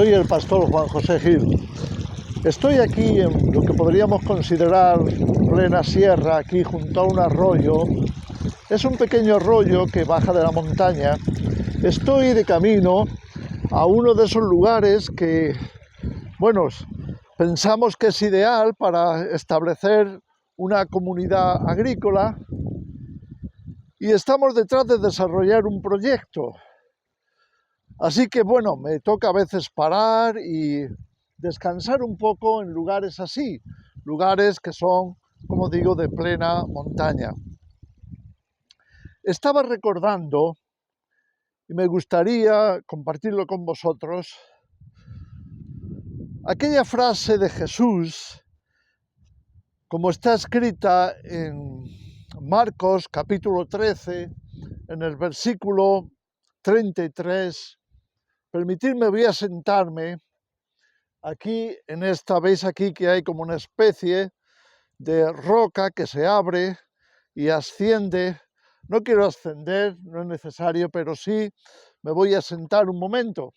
Soy el pastor Juan José Gil. Estoy aquí en lo que podríamos considerar plena sierra, aquí junto a un arroyo. Es un pequeño arroyo que baja de la montaña. Estoy de camino a uno de esos lugares que, bueno, pensamos que es ideal para establecer una comunidad agrícola y estamos detrás de desarrollar un proyecto. Así que, bueno, me toca a veces parar y descansar un poco en lugares así, lugares que son, como digo, de plena montaña. Estaba recordando, y me gustaría compartirlo con vosotros, aquella frase de Jesús, como está escrita en Marcos capítulo 13, en el versículo 33. Permitidme, voy a sentarme aquí en esta, veis aquí que hay como una especie de roca que se abre y asciende. No quiero ascender, no es necesario, pero sí me voy a sentar un momento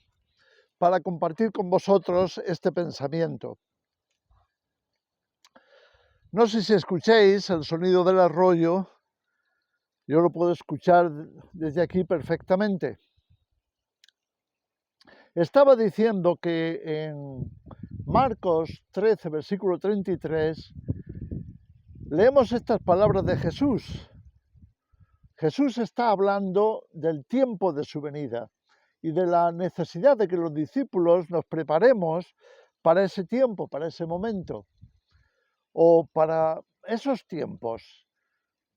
para compartir con vosotros este pensamiento. No sé si escucháis el sonido del arroyo, yo lo puedo escuchar desde aquí perfectamente. Estaba diciendo que en Marcos 13, versículo 33, leemos estas palabras de Jesús. Jesús está hablando del tiempo de su venida y de la necesidad de que los discípulos nos preparemos para ese tiempo, para ese momento, o para esos tiempos,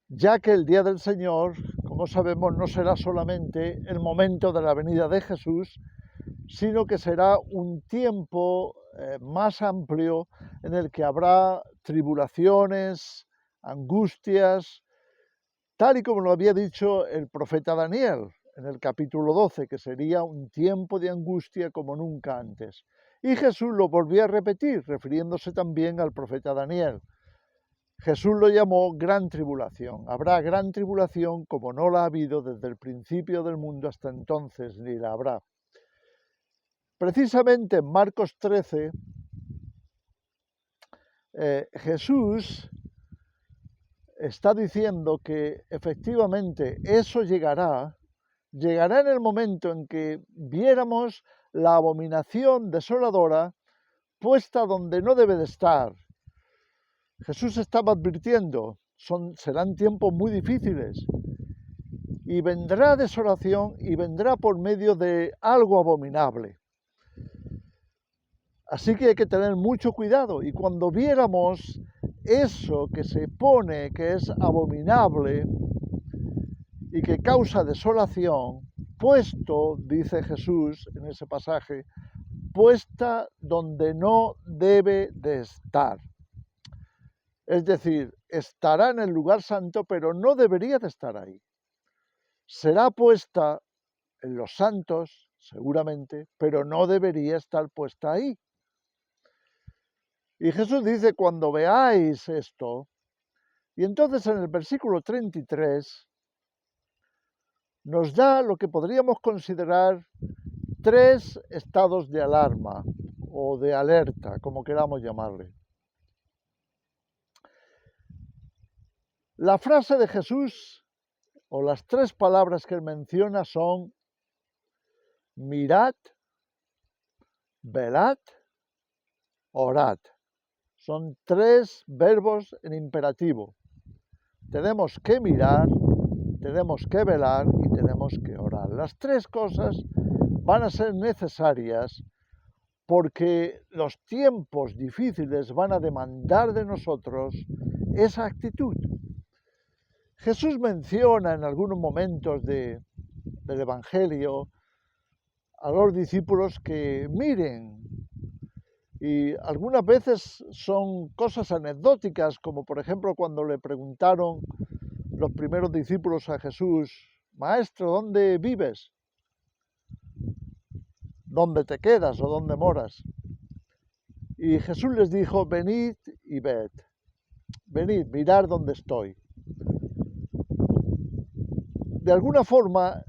ya que el día del Señor, como sabemos, no será solamente el momento de la venida de Jesús, sino que será un tiempo más amplio en el que habrá tribulaciones, angustias, tal y como lo había dicho el profeta Daniel en el capítulo 12, que sería un tiempo de angustia como nunca antes. Y Jesús lo volvió a repetir, refiriéndose también al profeta Daniel. Jesús lo llamó gran tribulación. Habrá gran tribulación como no la ha habido desde el principio del mundo hasta entonces, ni la habrá. Precisamente en Marcos 13, Jesús está diciendo que efectivamente eso llegará en el momento en que viéramos la abominación desoladora puesta donde no debe de estar. Jesús estaba advirtiendo, serán tiempos muy difíciles y vendrá desolación y vendrá por medio de algo abominable. Así que hay que tener mucho cuidado y cuando viéramos eso que se pone, que es abominable y que causa desolación, puesto, dice Jesús en ese pasaje, puesta donde no debe de estar. Es decir, estará en el lugar santo, pero no debería de estar ahí. Será puesta en los santos, seguramente, pero no debería estar puesta ahí. Y Jesús dice, cuando veáis esto, y entonces en el versículo 33 nos da lo que podríamos considerar tres estados de alarma o de alerta, como queramos llamarle. La frase de Jesús, o las tres palabras que él menciona son mirad, velad, orad. Son tres verbos en imperativo. Tenemos que mirar, tenemos que velar y tenemos que orar. Las tres cosas van a ser necesarias porque los tiempos difíciles van a demandar de nosotros esa actitud. Jesús menciona en algunos momentos del Evangelio a los discípulos que miren, y algunas veces son cosas anecdóticas, como por ejemplo cuando le preguntaron los primeros discípulos a Jesús, Maestro, ¿dónde vives? ¿Dónde te quedas o dónde moras? Y Jesús les dijo, venid y ved, venid, mirad dónde estoy. De alguna forma,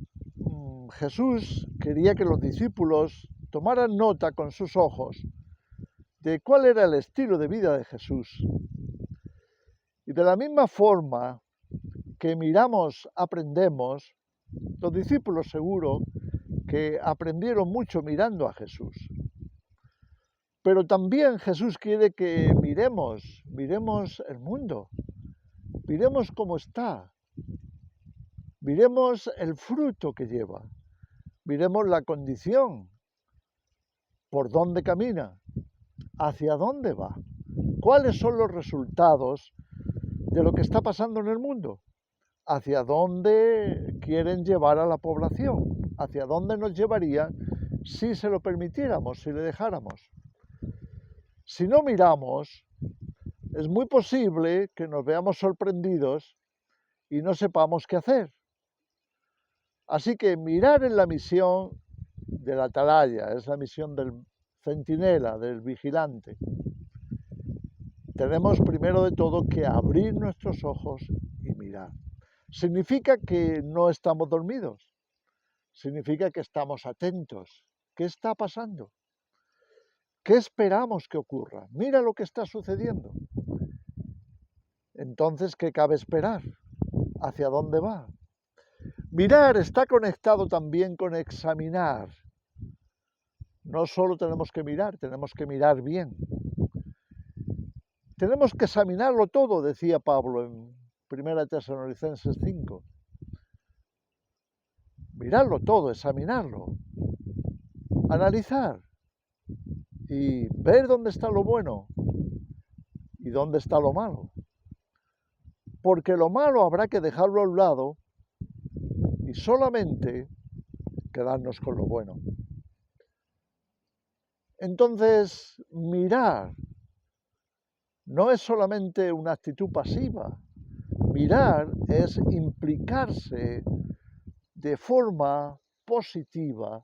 Jesús quería que los discípulos tomaran nota con sus ojos de cuál era el estilo de vida de Jesús. Y de la misma forma que miramos, aprendemos, los discípulos seguro que aprendieron mucho mirando a Jesús. Pero también Jesús quiere que miremos el mundo, miremos cómo está, miremos el fruto que lleva, miremos la condición, por dónde camina, hacia dónde va, cuáles son los resultados de lo que está pasando en el mundo, hacia dónde quieren llevar a la población, hacia dónde nos llevarían si se lo permitiéramos, si le dejáramos. Si no miramos, es muy posible que nos veamos sorprendidos y no sepamos qué hacer. Así que mirar en la misión del atalaya, es la misión del centinela, del vigilante. Tenemos primero de todo que abrir nuestros ojos y mirar. Significa que no estamos dormidos, significa que estamos atentos. ¿Qué está pasando? ¿Qué esperamos que ocurra? Mira lo que está sucediendo. Entonces, ¿qué cabe esperar? ¿Hacia dónde va? Mirar está conectado también con examinar. No solo tenemos que mirar bien. Tenemos que examinarlo todo, decía Pablo en 1 Tesalonicenses 5. Mirarlo todo, examinarlo, analizar y ver dónde está lo bueno y dónde está lo malo. Porque lo malo habrá que dejarlo a un lado y solamente quedarnos con lo bueno. Entonces, mirar no es solamente una actitud pasiva. Mirar es implicarse de forma positiva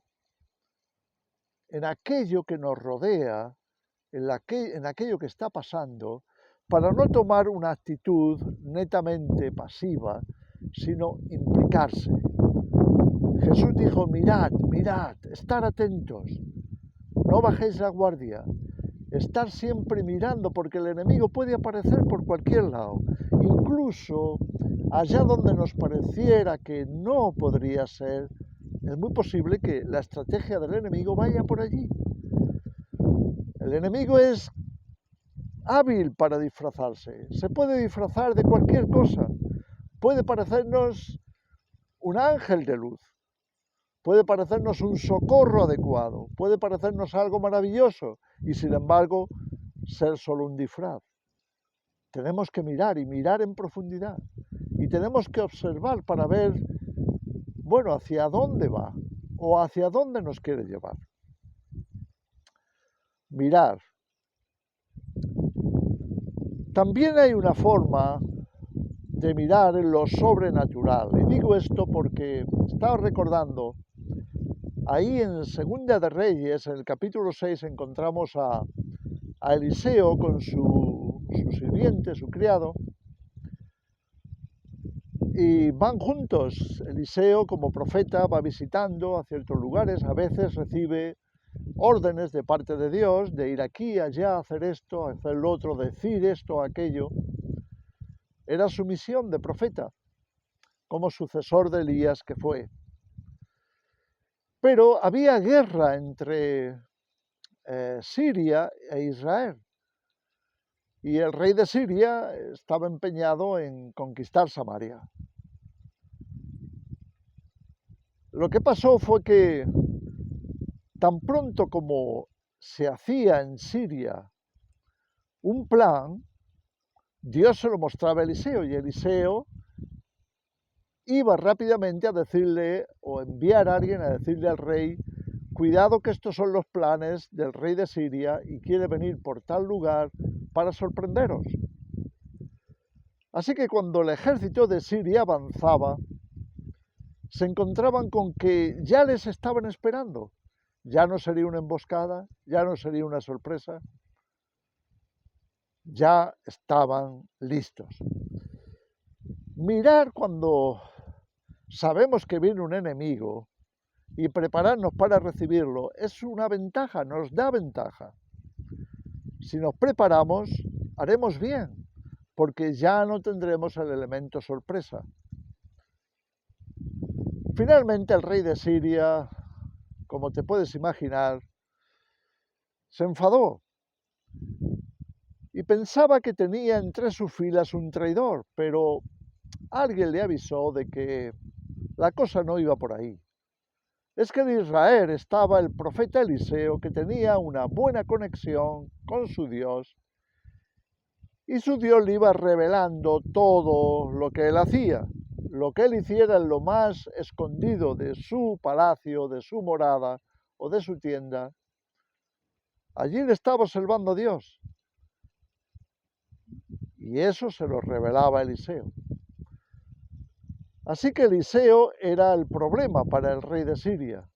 en aquello que nos rodea, en aquello que está pasando, para no tomar una actitud netamente pasiva, sino implicarse. Jesús dijo, mirad, estar atentos, no bajéis la guardia, estar siempre mirando, porque el enemigo puede aparecer por cualquier lado, incluso allá donde nos pareciera que no podría ser. Es muy posible que la estrategia del enemigo vaya por allí. El enemigo es hábil para disfrazarse, se puede disfrazar de cualquier cosa, puede parecernos un ángel de luz, puede parecernos un socorro adecuado, puede parecernos algo maravilloso y sin embargo ser solo un disfraz. Tenemos que mirar y mirar en profundidad y tenemos que observar para ver, bueno, hacia dónde va o hacia dónde nos quiere llevar. Mirar. También hay una forma de mirar en lo sobrenatural. Y digo esto porque estaba recordando, ahí en Segunda de Reyes, en el capítulo 6, encontramos a Eliseo con su sirviente, su criado, y van juntos. Eliseo, como profeta, va visitando a ciertos lugares, a veces recibe órdenes de parte de Dios de ir aquí, allá, hacer esto, hacer lo otro, decir esto, aquello. Era su misión de profeta, como sucesor de Elías que fue. Pero había guerra entre Siria e Israel. Y el rey de Siria estaba empeñado en conquistar Samaria. Lo que pasó fue que tan pronto como se hacía en Siria un plan, Dios se lo mostraba a Eliseo y Eliseo iba rápidamente a decirle o enviar a alguien a decirle al rey, cuidado que estos son los planes del rey de Siria y quiere venir por tal lugar para sorprenderos. Así que cuando el ejército de Siria avanzaba, se encontraban con que ya les estaban esperando. Ya no sería una emboscada, ya no sería una sorpresa, ya estaban listos. Mirar cuando sabemos que viene un enemigo y prepararnos para recibirlo es una ventaja, nos da ventaja. Si nos preparamos, haremos bien, porque ya no tendremos el elemento sorpresa. Finalmente, el rey de Siria, como te puedes imaginar, se enfadó y pensaba que tenía entre sus filas un traidor, pero alguien le avisó de que la cosa no iba por ahí. Es que en Israel estaba el profeta Eliseo, que tenía una buena conexión con su Dios, y su Dios le iba revelando todo lo que él hacía. Lo que él hiciera en lo más escondido de su palacio, de su morada o de su tienda, allí le estaba observando Dios. Y eso se lo revelaba Eliseo. Así que Eliseo era el problema para el rey de Siria.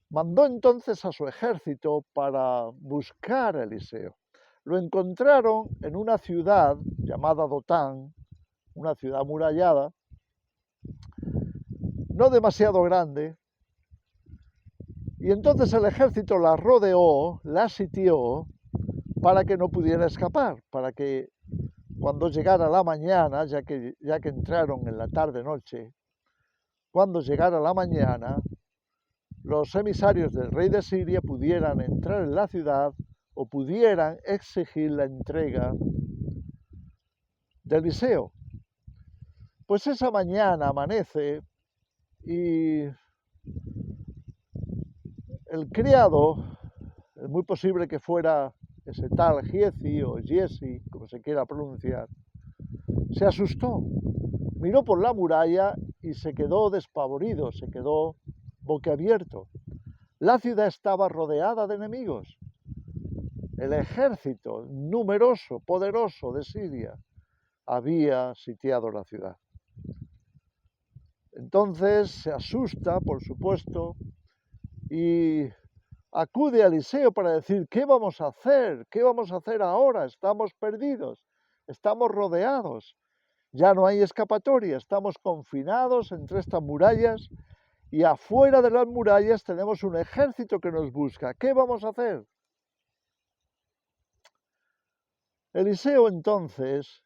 Mandó entonces a su ejército para buscar a Eliseo. Lo encontraron en una ciudad llamada Dotán, una ciudad amurallada, no demasiado grande, y entonces el ejército la rodeó, la sitió, para que no pudiera escapar, para que cuando llegara la mañana, ya que entraron en la tarde-noche, cuando llegara la mañana, los emisarios del rey de Siria pudieran entrar en la ciudad o pudieran exigir la entrega de Eliseo. Pues esa mañana amanece y el criado, es muy posible que fuera ese tal Giezi o Giesi, como se quiera pronunciar, se asustó, miró por la muralla y se quedó despavorido, se quedó boquiabierto. La ciudad estaba rodeada de enemigos. El ejército numeroso, poderoso de Siria había sitiado la ciudad. Entonces se asusta, por supuesto, y acude a Eliseo para decir: ¿qué vamos a hacer? ¿Qué vamos a hacer ahora? Estamos perdidos, estamos rodeados, ya no hay escapatoria, estamos confinados entre estas murallas y afuera de las murallas tenemos un ejército que nos busca. ¿Qué vamos a hacer? Eliseo entonces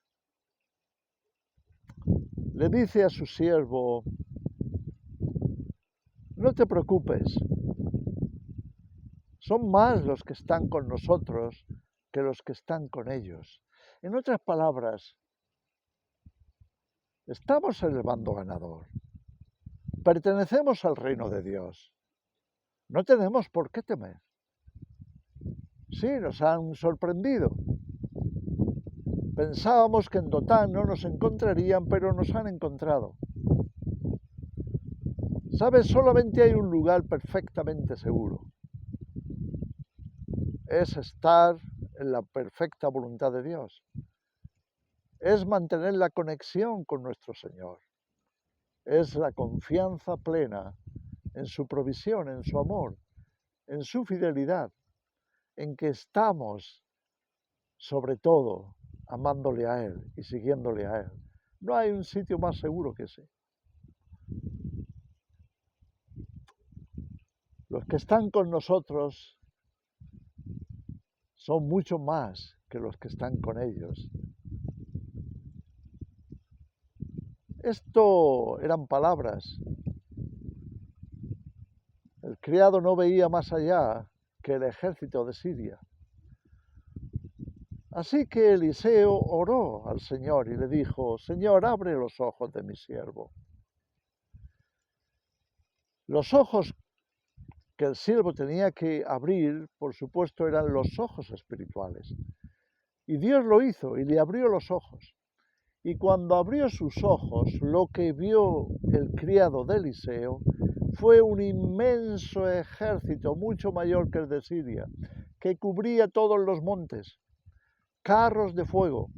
le dice a su siervo: no te preocupes, son más los que están con nosotros que los que están con ellos. En otras palabras, estamos en el bando ganador, pertenecemos al reino de Dios, no tenemos por qué temer. Sí, nos han sorprendido. Pensábamos que en Dotán no nos encontrarían, pero nos han encontrado. ¿Sabes? Solamente hay un lugar perfectamente seguro. Es estar en la perfecta voluntad de Dios. Es mantener la conexión con nuestro Señor. Es la confianza plena en su provisión, en su amor, en su fidelidad, en que estamos, sobre todo, amándole a Él y siguiéndole a Él. No hay un sitio más seguro que ese. Los que están con nosotros son mucho más que los que están con ellos. Esto eran palabras. El criado no veía más allá que el ejército de Siria. Así que Eliseo oró al Señor y le dijo: Señor, abre los ojos de mi siervo. Los ojos que el siervo tenía que abrir, por supuesto, eran los ojos espirituales. Y Dios lo hizo y le abrió los ojos. Y cuando abrió sus ojos, lo que vio el criado de Eliseo fue un inmenso ejército, mucho mayor que el de Siria, que cubría todos los montes, carros de fuego,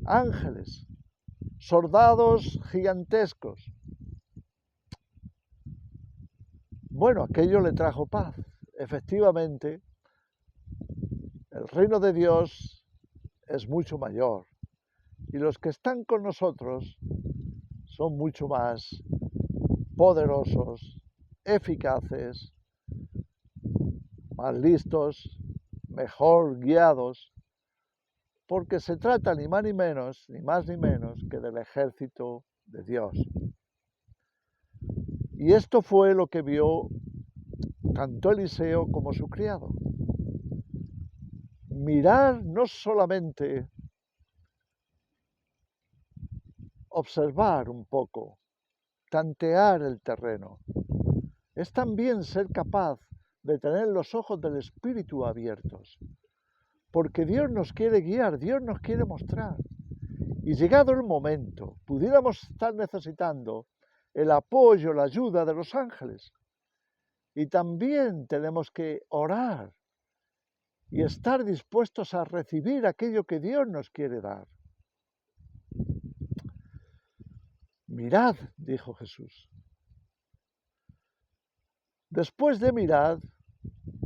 ángeles, soldados gigantescos. Bueno, aquello le trajo paz. Efectivamente, el reino de Dios es mucho mayor y los que están con nosotros son mucho más poderosos eficaces, más listos, mejor guiados, porque se trata ni más ni menos, ni más ni menos que del ejército de Dios. Y esto fue lo que vio tanto Eliseo como su criado. Mirar no solamente observar un poco, tantear el terreno, es también ser capaz de tener los ojos del Espíritu abiertos, porque Dios nos quiere guiar, Dios nos quiere mostrar. Y llegado el momento, pudiéramos estar necesitando el apoyo, la ayuda de los ángeles. Y también tenemos que orar y estar dispuestos a recibir aquello que Dios nos quiere dar. Mirad, dijo Jesús. Después de mirad,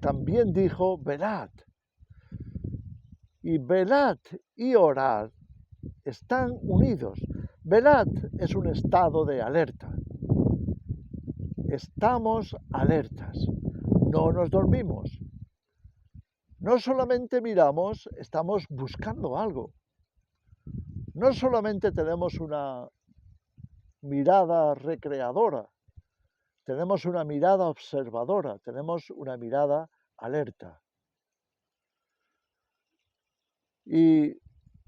también dijo, velad. Y velad y orad están unidos. Velad es un estado de alerta. Estamos alertas, no nos dormimos. No solamente miramos, estamos buscando algo. No solamente tenemos una mirada recreadora, tenemos una mirada observadora, tenemos una mirada alerta. Y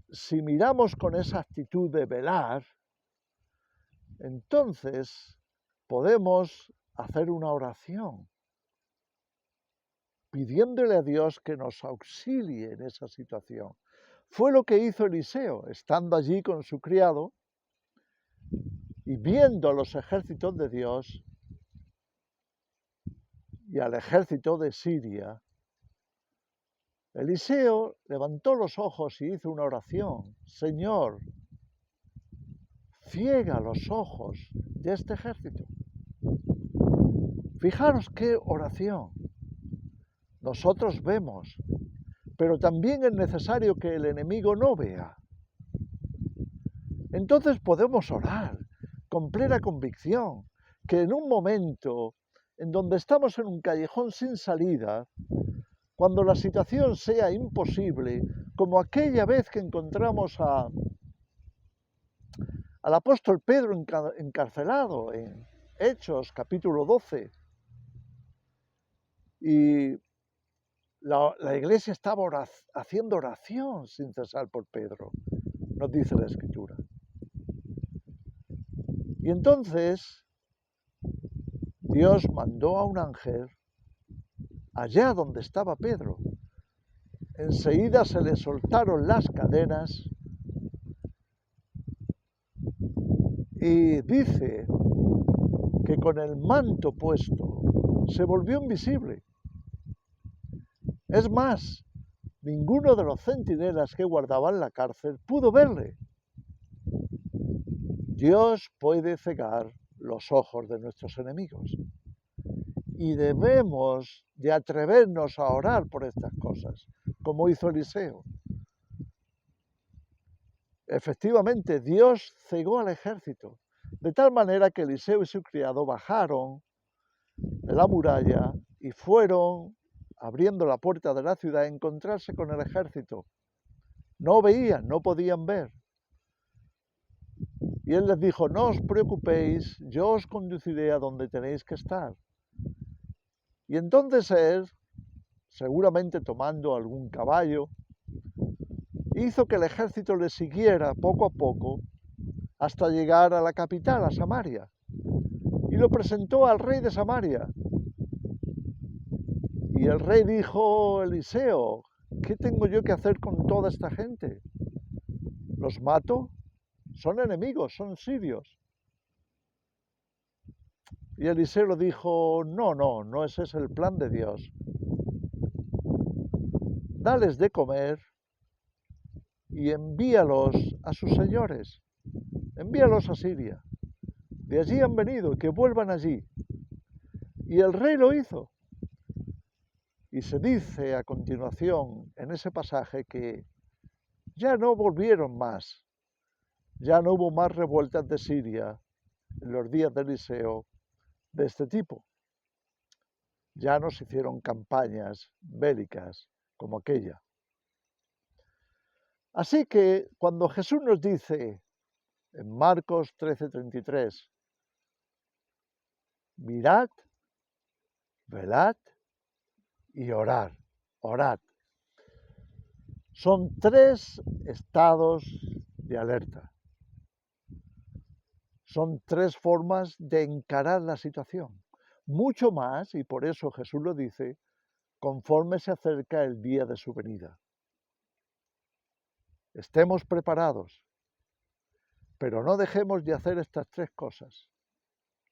si miramos con esa actitud de velar, entonces podemos hacer una oración pidiéndole a Dios que nos auxilie en esa situación. Fue lo que hizo Eliseo, estando allí con su criado y viendo a los ejércitos de Dios y al ejército de Siria. Eliseo levantó los ojos y hizo una oración. Señor, ciega los ojos de este ejército. Fijaros qué oración. Nosotros vemos, pero también es necesario que el enemigo no vea. Entonces podemos orar con plena convicción que en un momento en donde estamos en un callejón sin salida, cuando la situación sea imposible, como aquella vez que encontramos al apóstol Pedro encarcelado en Hechos capítulo 12, y la iglesia estaba haciendo oración sin cesar por Pedro, nos dice la Escritura. Y entonces Dios mandó a un ángel allá donde estaba Pedro. Enseguida se le soltaron las cadenas y dice que con el manto puesto se volvió invisible. Es más, ninguno de los centinelas que guardaban la cárcel pudo verle. Dios puede cegar los ojos de nuestros enemigos y debemos de atrevernos a orar por estas cosas, como hizo Eliseo. Efectivamente, Dios cegó al ejército, de tal manera que Eliseo y su criado bajaron de la muralla y fueron abriendo la puerta de la ciudad a encontrarse con el ejército. No veían, no podían ver. Y él les dijo, no os preocupéis, yo os conduciré a donde tenéis que estar. Y entonces él, seguramente tomando algún caballo, hizo que el ejército le siguiera poco a poco hasta llegar a la capital, a Samaria, y lo presentó al rey de Samaria. Y el rey dijo, Eliseo, ¿qué tengo yo que hacer con toda esta gente? ¿Los mato? Son enemigos, son sirios. Y Eliseo le dijo, no ese es el plan de Dios. Dales de comer y envíalos a sus señores, envíalos a Siria. De allí han venido, que vuelvan allí. Y el rey lo hizo. Y se dice a continuación en ese pasaje que ya no volvieron más, ya no hubo más revueltas de Siria en los días de Eliseo de este tipo. Ya no se hicieron campañas bélicas como aquella. Así que cuando Jesús nos dice en Marcos 13:33, mirad, velad y orad, orad. Son 3 estados de alerta. Son 3 formas de encarar la situación. Mucho más, y por eso Jesús lo dice, conforme se acerca el día de su venida. Estemos preparados, pero no dejemos de hacer estas 3 cosas.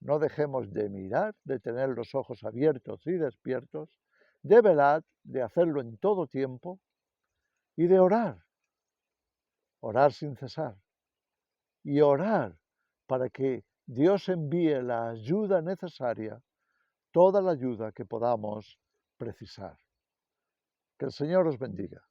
No dejemos de mirar, de tener los ojos abiertos y despiertos, de velar, de hacerlo en todo tiempo y de orar. Orar sin cesar. Y orar para que Dios envíe la ayuda necesaria, toda la ayuda que podamos precisar. Que el Señor os bendiga.